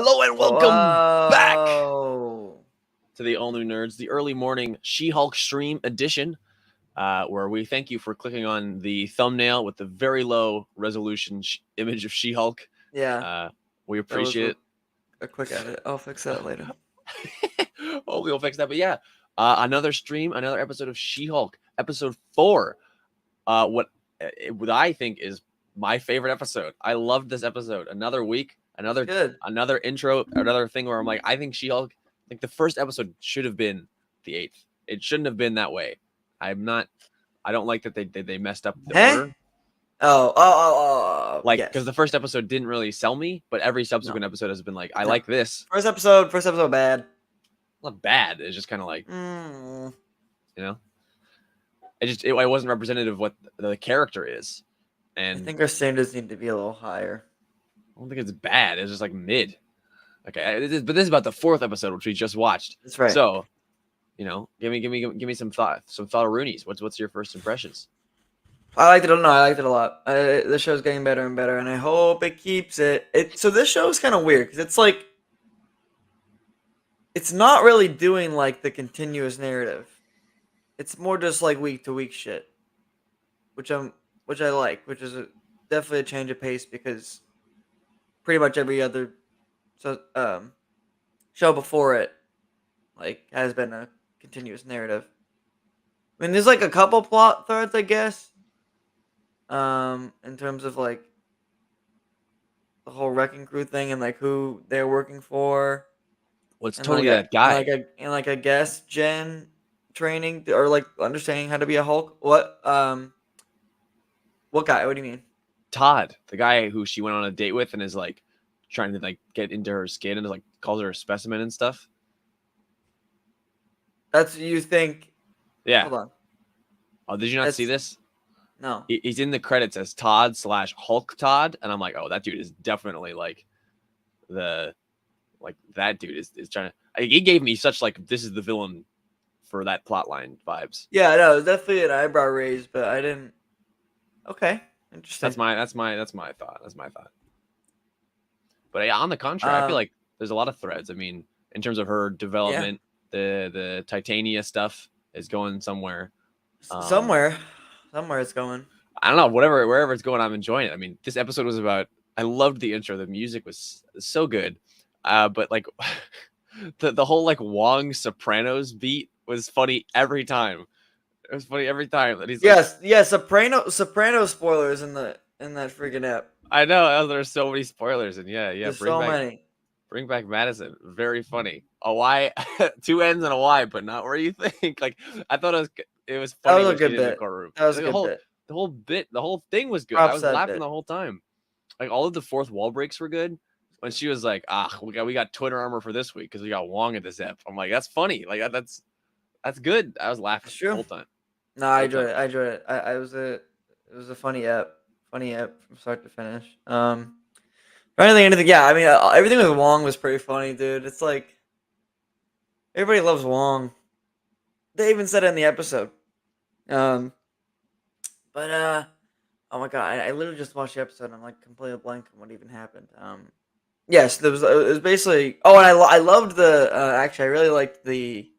Hello and welcome back Whoa. to the All New Nerds, the early morning She-Hulk stream edition, where we thank you for clicking on the thumbnail with the very low resolution image of She-Hulk. Yeah, We appreciate it. a quick edit. I'll fix that later. Oh, we'll fix that. But yeah, another stream, another episode of She-Hulk, episode 4. What I think is my favorite episode. I loved this episode. Another week. Another intro, another thing where I'm like, I think She-Hulk, like the first episode should have been the 8th. It shouldn't have been that way. I don't like that they messed up the order. Oh. Like, yes. because the first episode didn't really sell me, but every subsequent episode has been like, I like this. First episode bad. Not bad. It's just kind of like, you know, it wasn't representative of what the character is. And I think our standards need to be a little higher. I don't think it's bad. It's just like mid. Okay, but this is about the 4th episode, which we just watched. That's right. So, give me some thought-a-roonies. What's your first impressions? I liked it. I liked it a lot. The show's getting better and better, and I hope it keeps it. So this show is kind of weird because it's like it's not really doing like the continuous narrative. It's more just like week to week shit, which I like, which is definitely a change of pace because pretty much every other show before it like has been a continuous narrative. I mean, there's like a couple plot threads, I guess, in terms of like the whole Wrecking Crew thing and like who they're working for. Well, it's totally that guy. And like a guest gen training or like understanding how to be a Hulk. What guy? What do you mean? Todd, the guy who she went on a date with and is like trying to like get into her skin and like calls her a specimen and stuff. That's what you think? Yeah. Hold on. Oh, did you not see this? No. He's in the credits as Todd/Hulk Todd, and I'm like, oh, that dude is definitely like that dude is trying to. He gave me such like this is the villain for that plotline vibes. Yeah, no, it's definitely an eyebrow raise, but I didn't. Okay, interesting. That's my thought. That's my thought. But yeah, on the contrary, I feel like there's a lot of threads. I mean, in terms of her development, the Titania stuff is going somewhere. Somewhere it's going. I don't know. Wherever it's going, I'm enjoying it. I mean, this episode was about. I loved the intro. The music was so good. But like the whole like Wong Sopranos beat was funny every time. It was funny every time that he's Soprano spoilers in that freaking app. I know there's so many spoilers and yeah. There's many. Bring back Madison. Very funny. A Y, 2 N's and a Y, but not where you think. Like I thought it was funny. That was a good bit. That was a good bit. The whole thing was good. Props I was laughing the whole time. Like all of the fourth wall breaks were good. When she was like, we got Twitter armor for this week because we got Wong at this ep. I'm like, that's funny. Like that's good. I was laughing the whole time. No, I enjoyed it. It was a funny ep from start to finish. Anything. Yeah, I mean, everything with Wong was pretty funny, dude. It's like everybody loves Wong. They even said it in the episode. Oh my god, I literally just watched the episode and I'm like completely blank on what even happened. Yes, it was basically. Oh, and I loved the. Actually, I really liked the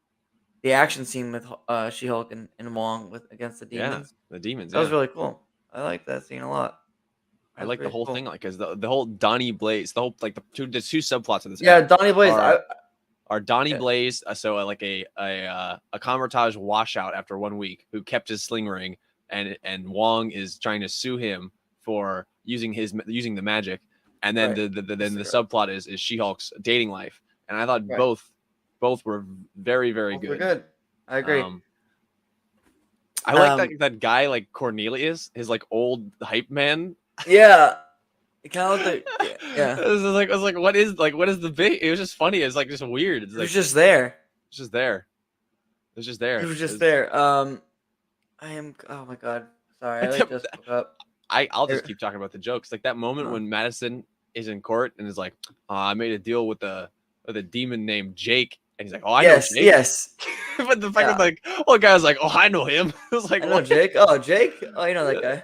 action scene with She-Hulk and Wong against the demons. Yeah, the demons. That was really cool. I liked that scene a lot. I like the whole thing, like, because the whole Donnie Blaze, the whole like the two subplots of this. Yeah, Donnie Blaze. Are Donnie Blaze, so like a Kamar-Taj washout after 1 week who kept his sling ring, and Wong is trying to sue him for using the magic. And then the subplot is She-Hulk's dating life, and I thought both were very, very good. Good, I agree. I like that guy, like Cornelius, his like old hype man. Yeah, it kind of looked like yeah. I was like, what is the big? It was just funny. It's like just weird. It's like, just there. It's just there. It's just there. It was just there. I am. Oh my god. Sorry, I just woke up. I'll just keep talking about the jokes. Like that moment when Madison is in court and is like, I made a deal with a demon named Jake, and he's like, oh, I know Jake. Yes. But the fact that like, the guy was like, oh, I know him. I was like, I know Jake. Oh, Jake. Oh, you know that guy.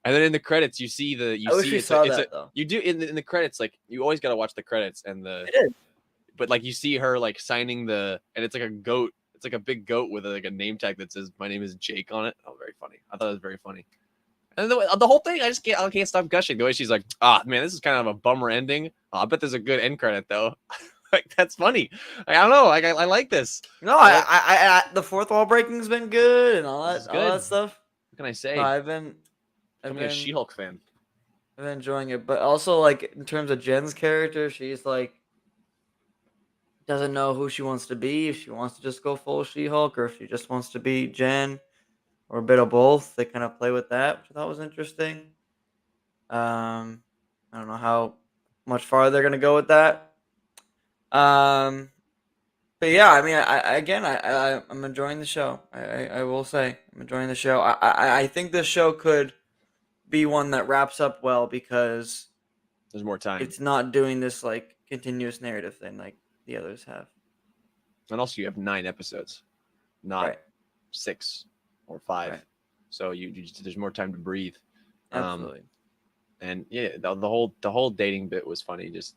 And then in the credits, you see I wish we saw that though. you do in the credits, like you always gotta watch the credits and It is. but like you see her like signing and it's like a goat. It's like a big goat with like a name tag that says "My name is Jake" on it. Oh, very funny. I thought it was very funny. And the whole thing, I can't stop gushing. The way she's like, man, this is kind of a bummer ending. Oh, I bet there's a good end credit though. Like that's funny. Like, I don't know. Like I like this. No, I the fourth wall breaking's been good and all This is that good. stuff. What can I say? No, I'm a She-Hulk fan. I've been enjoying it, but also like in terms of Jen's character, she's like doesn't know who she wants to be. If she wants to just go full She-Hulk, or if she just wants to be Jen, or a bit of both. They kind of play with that, which I thought was interesting. I don't know how much farther they're gonna go with that. Um, but yeah, I mean, I'm enjoying the show. I will say I'm enjoying the show. I think this show could be one that wraps up well because There's more time. it's not doing this like continuous narrative thing like the others have. And also, you have 9 episodes, not Right. 6 or 5. Right. So there's more time to breathe. Absolutely. And yeah, the whole dating bit was funny. Just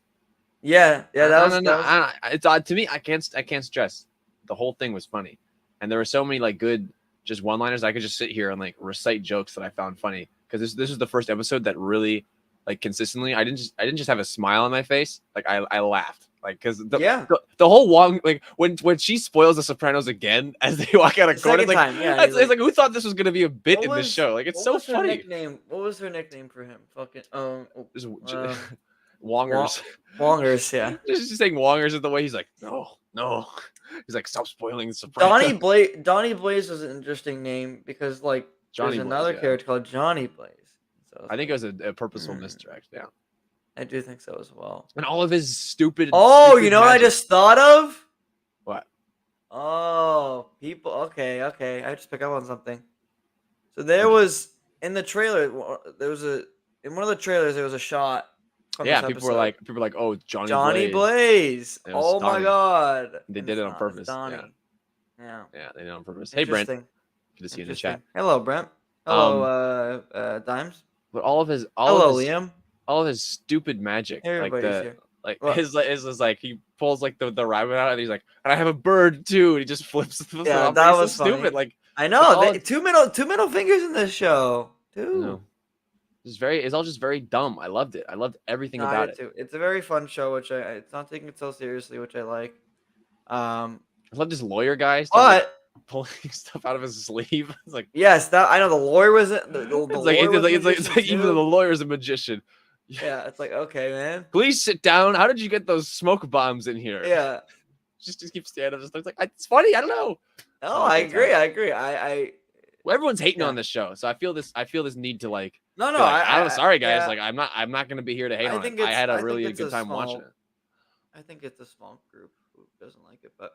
Yeah, that was. it's odd to me. I can't stress. The whole thing was funny, and there were so many like good just one-liners. I could just sit here and like recite jokes that I found funny because this is the first episode that really like consistently. I didn't just have a smile on my face. Like I laughed. Like because the whole Wong, like when she spoils the Sopranos again as they walk out of court, it's like, it's like who thought this was gonna be a bit in this show? Like it's so funny. What was her nickname for him? Fucking Wongers. Wongers, yeah. Just saying Wongers is the way he's like, no. He's like, stop spoiling the Sopranos. Donnie Blaze was an interesting name because like there's another character called Johnny Blaze. So I think it was a purposeful misdirect. Yeah. I do think so as well. And all of his stupid. Oh, you know what I just thought of? What? Oh, people. Okay. I just pick up on something. So there was in the trailer. In one of the trailers there was a shot. Yeah, people were like, oh, Johnny Blaze. Oh my god. They did it on purpose. Yeah, they did it on purpose. Hey, Brent. Good to see you in the chat. Hello, Brent. Hello, Dimes. But Liam. All of his stupid magic, Everybody's his like he pulls like the rabbit out and he's like, and I have a bird too, and he just flips it off. That was so stupid. Like I know two middle fingers in this show. It's all just very dumb. I loved it. I loved everything about it. Too. It's a very fun show, which it's not taking it so seriously, which I like. I love this lawyer guy. Pulling stuff out of his sleeve. It's like yes, that I know the lawyer was it. It's like even the lawyer's a magician. Yeah, it's like okay, man. Please sit down. How did you get those smoke bombs in here? Yeah, just keep standing. Just looks like it's funny. I don't know. No, I agree. Well, everyone's hating on this show, so I feel this need to like. No, I'm sorry, guys. Yeah. Like I'm not gonna be here to hate on it. I had a really good time watching it. I think it's a small group who doesn't like it, but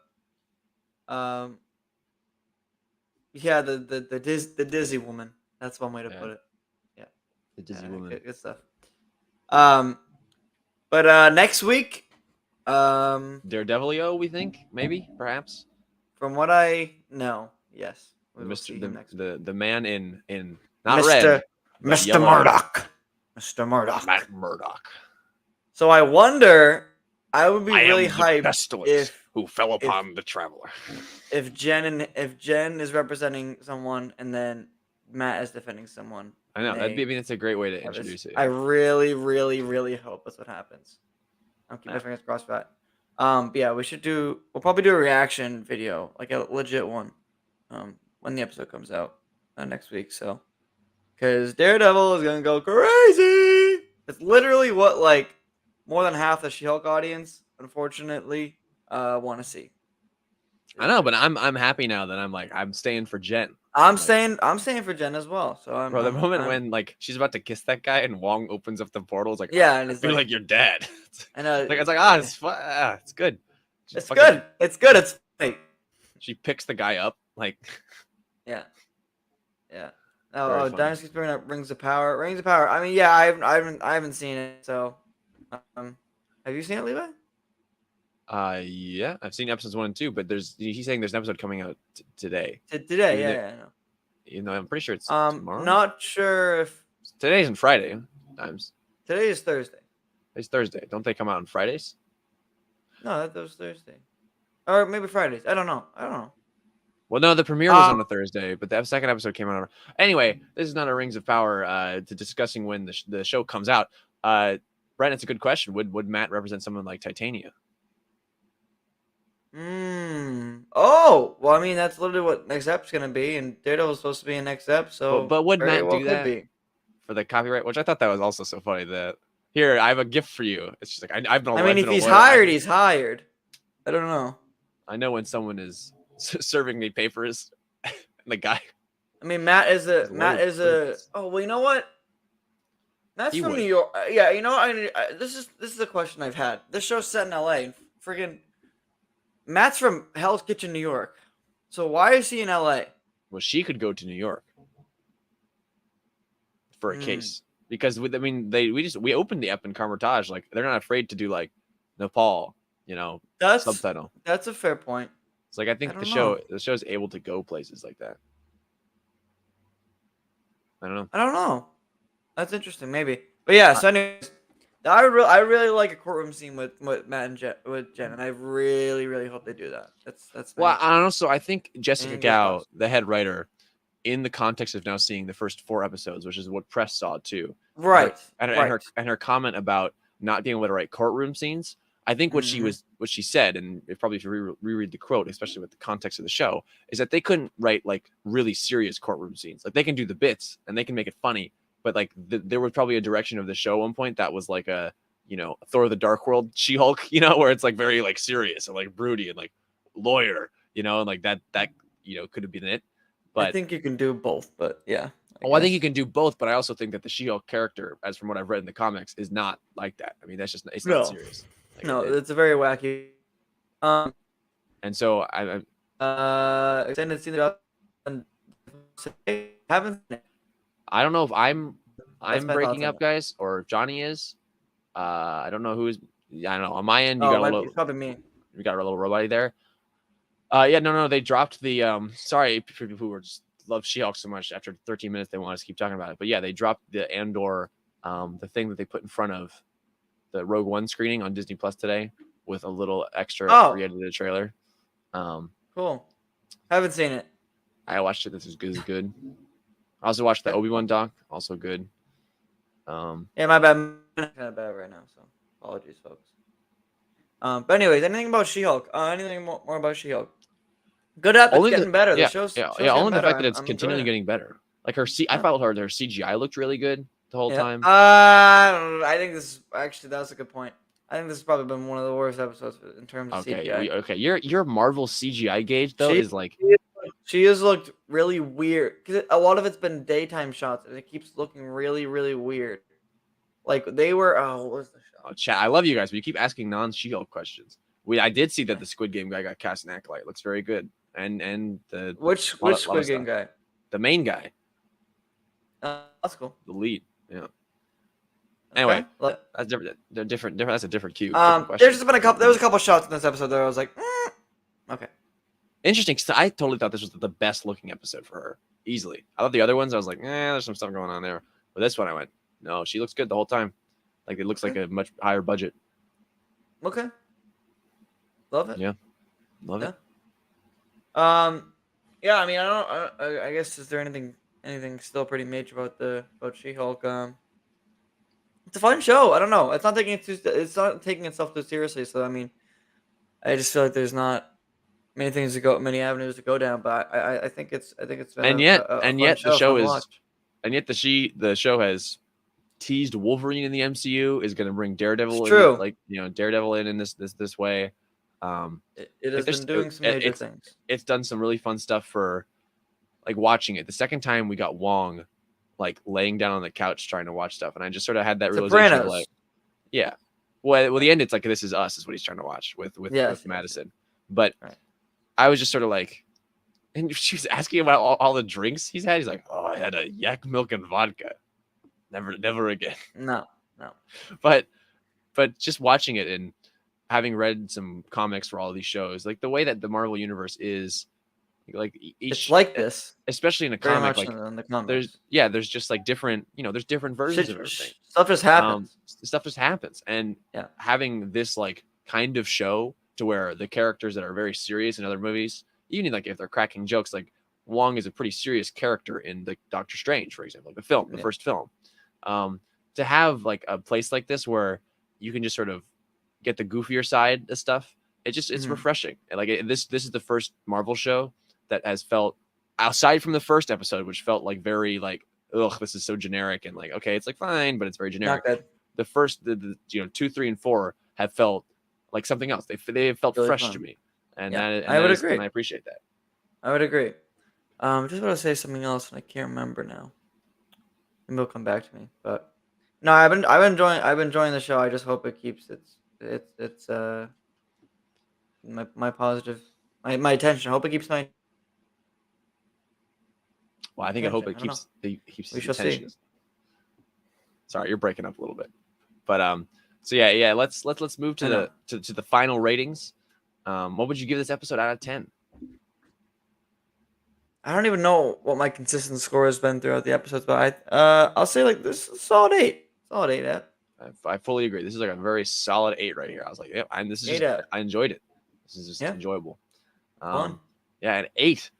yeah, the dizzy woman. That's one way to put it. Yeah, the dizzy woman. Good stuff. But next week, Daredevilio, we think maybe perhaps. From what I know, yes. The man in not Mr. Red, Mr. Murdoch. Mr. Murdoch. Matt Murdoch. So I wonder. I would be really hyped if who fell upon the traveler. If Jen is representing someone and then Matt is defending someone. I know. That's a great way to introduce it. I really, really, really hope that's what happens. I'll keep my fingers crossed for that. But yeah, we'll probably do a reaction video, like a legit one, when the episode comes out next week. So, because Daredevil is gonna go crazy. It's literally what like more than half the She-Hulk audience, unfortunately, want to see. I know, but I'm happy now that I'm staying for Jen. I'm staying for Jen as well. So the moment when like she's about to kiss that guy and Wong opens up the portal, it's like and it's like your dad. And it's fun. It's good. It's good. It's good. It's fake. She picks the guy up like. Yeah. Oh, Dynasty's bringing up Rings of Power. Rings of Power. I mean, yeah, I haven't seen it. So, have you seen it, Levi? Yeah, I've seen episodes 1 and 2, but he's saying there's an episode coming out today. Today, yeah, I know. I'm pretty sure it's tomorrow. Not sure if Today isn't Friday. Times Today is Thursday. it's Thursday. Don't they come out on Fridays? No, that was Thursday, or maybe Fridays. I don't know. Well, no, the premiere was Um, on a Thursday, but the second episode came out. Anyway, this is not a Rings of Power to discussing when the show comes out. Brent, it's a good question. Would Matt represent someone like Titania? Oh, well, I mean, that's literally what next ep's gonna be, and Daredevil's supposed to be in next ep, so But would very Matt well do could that be. for the copyright? Which I thought that was also so funny. That here I have a gift for you. It's just like I've been. I mean, I've if been a he's lawyer. hired, he's hired. I don't know. I know when someone is serving me papers, and the guy I mean, Matt is his Matt lawyer is a. prints. Oh, well, you know what? Matt's He from would. New York. Yeah, you know, this is a question I've had. This show's set in L.A. Friggin' Matt's from Hell's Kitchen, New York. So why is he in L.A.? Well, she could go to New York for a case because I mean we opened the ep in Carmitage, like they're not afraid to do like Nepal, subtitle. That's a fair point. It's like I I think don't the know. show is able to go places like that. I don't know. I don't know. That's interesting, maybe. But yeah. So anyways, I really like a courtroom scene with Matt and Jen, and I really hope they do that. That's Well, my and also I think Jessica fingers Gao, crossed. the head writer, in the context of now seeing the first 4 episodes, which is what press saw too, Right. her comment about not being able to write courtroom scenes. I think what she said, and probably if you reread the quote, especially with the context of the show, is that they couldn't write like really serious courtroom scenes. Like they can do the bits and they can make it funny, but like there was probably a direction of the show at one point that was like a Thor of the Dark World She-Hulk, where it's like very like serious and like broody and like lawyer, and like that could have been it. I But think you can do both, but yeah. I think you can do both, but I also think that the She-Hulk character, as from what I've read in the comics, is not like that. I mean, it's not No. serious. Like, No, it's a very wacky. And so I Extended scene about haven't seen it. I don't know if I'm That's my breaking thoughts on up, it. guys, or if Johnny is. I don't know who's. I don't know. On my end, you Oh, got a might be little. probably me. You got a little robot there. Yeah, no. They dropped the. Sorry, for people who were just love She-Hulk so much. After 13 minutes, they want us to keep talking about it. But yeah, they dropped the Andor, the thing that they put in front of the Rogue One screening on Disney Plus today with a little extra re-edited trailer. Cool. Haven't seen it. I watched it. This is good. I also watched the Obi-Wan doc. Also good. Yeah, my bad. I'm kind of bad right now, so apologies, folks. But anyways, anything about She-Hulk? Anything more about She-Hulk? Good up. It's getting better. The show's getting only the better. fact that it's I'm continually getting better. Like I felt her CGI looked really good the whole time. I think this actually that's a good point. I think this has probably been one of the worst episodes in terms of CGI. Okay. Your Marvel CGI gauge though is like she has looked really weird because a lot of it's been daytime shots and it keeps looking really weird. Like they were. Oh, what was the shot? Chat. I love you guys, but you keep asking non-She-Hulk questions. I did see that the Squid Game guy got cast in Acolyte. Looks very good. And the which Squid Game guy? The main guy. That's cool. The lead. Yeah. Okay. Anyway, that's different. They're different. That's a different cue. There's just been a couple. There was a couple shots in this episode that I was like, okay. Interesting. Cause I totally thought this was the best looking episode for her. Easily. I thought the other ones, I was like, there's some stuff going on there. But this one, I went, no, she looks good the whole time. Like it looks like a much higher budget. Okay. Love it. Yeah. Love it. Yeah. I mean, I guess is there anything still pretty major about She-Hulk? It's a fun show. I don't know. It's not taking itself too seriously. So I mean, I just feel like there's not many avenues to go down. But I think it's been and yet the show has teased Wolverine in the MCU, is going to bring Daredevil Daredevil in this way. It has been doing some major things. It's done some really fun stuff for like watching it. The second time we got Wong like laying down on the couch trying to watch stuff, and I just sort of had that realization of like, yeah. Well, the end, it's like This Is Us is what he's trying to watch with Madison. But I was just sort of like, and she was asking about all the drinks he's had. He's like, oh, I had a yak milk and vodka. Never again. No. But just watching it and having read some comics for all of these shows, like the way that the Marvel universe is Like It's each, like this especially in a very comic, much like in the comics. there's just like different, there's different versions of everything. Stuff just happens. Stuff just happens, and Yeah. having this like kind of show to where the characters that are very serious in other movies, even like if they're cracking jokes, like Wong is a pretty serious character in the Doctor Strange, for example, like the first film. To have like a place like this where you can just sort of get the goofier side of stuff, it's refreshing. And like this is the first Marvel show that has felt, aside from the first episode, which felt like very like, ugh, this is so generic, and like, okay, it's like fine, but it's very generic. Not good. The first, the 2, 3, and 4 have felt like something else. They have felt Really fresh fun. to me, and Yeah, that I would is, agree. and I appreciate that. I would agree. Just want to say something else, and I can't remember now. Maybe it'll come back to me. But no, I've been enjoying the show. I just hope it keeps its my positive my attention. I hope it keeps my Well, I think I hope attention. it I don't know. keeps We his shall see. attention. Sorry, you're breaking up a little bit, but so yeah, let's move to I know. the final ratings. What would you give this episode out of 10? I don't even know what my consistent score has been throughout the episodes, but I'll say like this is a solid 8. Solid 8, yeah. I fully agree. This is like a very solid 8 right here. I was like, yeah, this is 8 just, out. I enjoyed it. This is just Yeah. enjoyable. Fun. Yeah, an 8,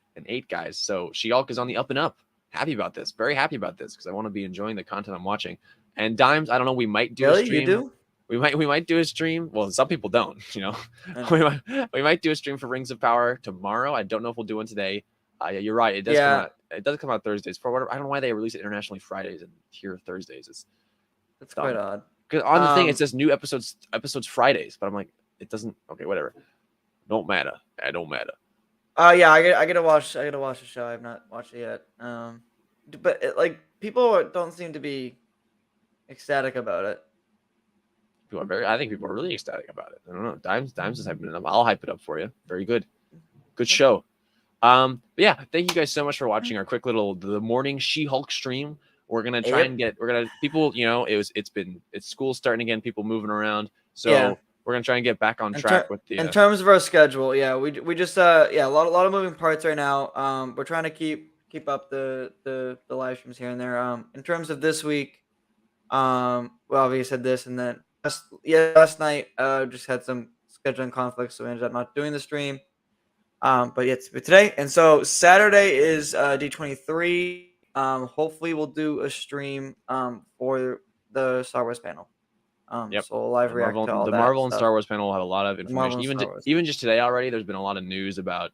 guys. So She-Hulk is on the up and up. Happy about this. Very happy about this because I want to be enjoying the content I'm watching. And Dimes, I don't know. We might do a Really? stream. You do? We might do a stream. Well, some people don't. I know. we might do a stream for Rings of Power tomorrow. I don't know if we'll do one today. Yeah, you're right. It does Yeah. come out. It does come out Thursdays. For whatever, I don't know why they release it internationally Fridays and here Thursdays. It's That's dumb. quite odd. Because on the thing it says new episodes Fridays, but I'm like, it doesn't. Okay, whatever. Don't matter. It don't matter. Yeah, I gotta watch the show. I've not watched it yet. But like people don't seem to be ecstatic about it. I think people are really ecstatic about it. I don't know. Dimes is hyping it up. I'll hype it up for you. Very good. Good show. But yeah, thank you guys so much for watching our quick little the morning She-Hulk stream. We're gonna try and people, it's school starting again, people moving around. So we're gonna try and get back on track with the in terms of our schedule, we just a lot of moving parts right now. We're trying to keep up the live streams here and there. In terms of this week, well, we said this, and then last night just had some scheduling conflicts, so we ended up not doing the stream. But today, and so Saturday is D23. Hopefully we'll do a stream for the Star Wars panel. So a live react to all the that Marvel and stuff. Star Wars panel will have a lot of information. Even just today already, there's been a lot of news about.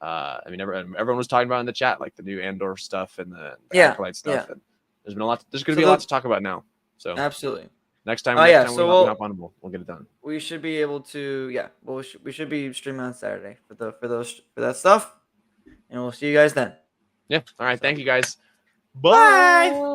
Everyone was talking about in the chat, like the new Andor stuff and the Acolyte stuff. And there's been a lot. There's going to be a lot to talk about now. So absolutely. Next time we hop on, we'll get it done. We should be able to, we should be streaming on Saturday for that stuff, and we'll see you guys then. Yeah. All right. Thank you guys. Bye.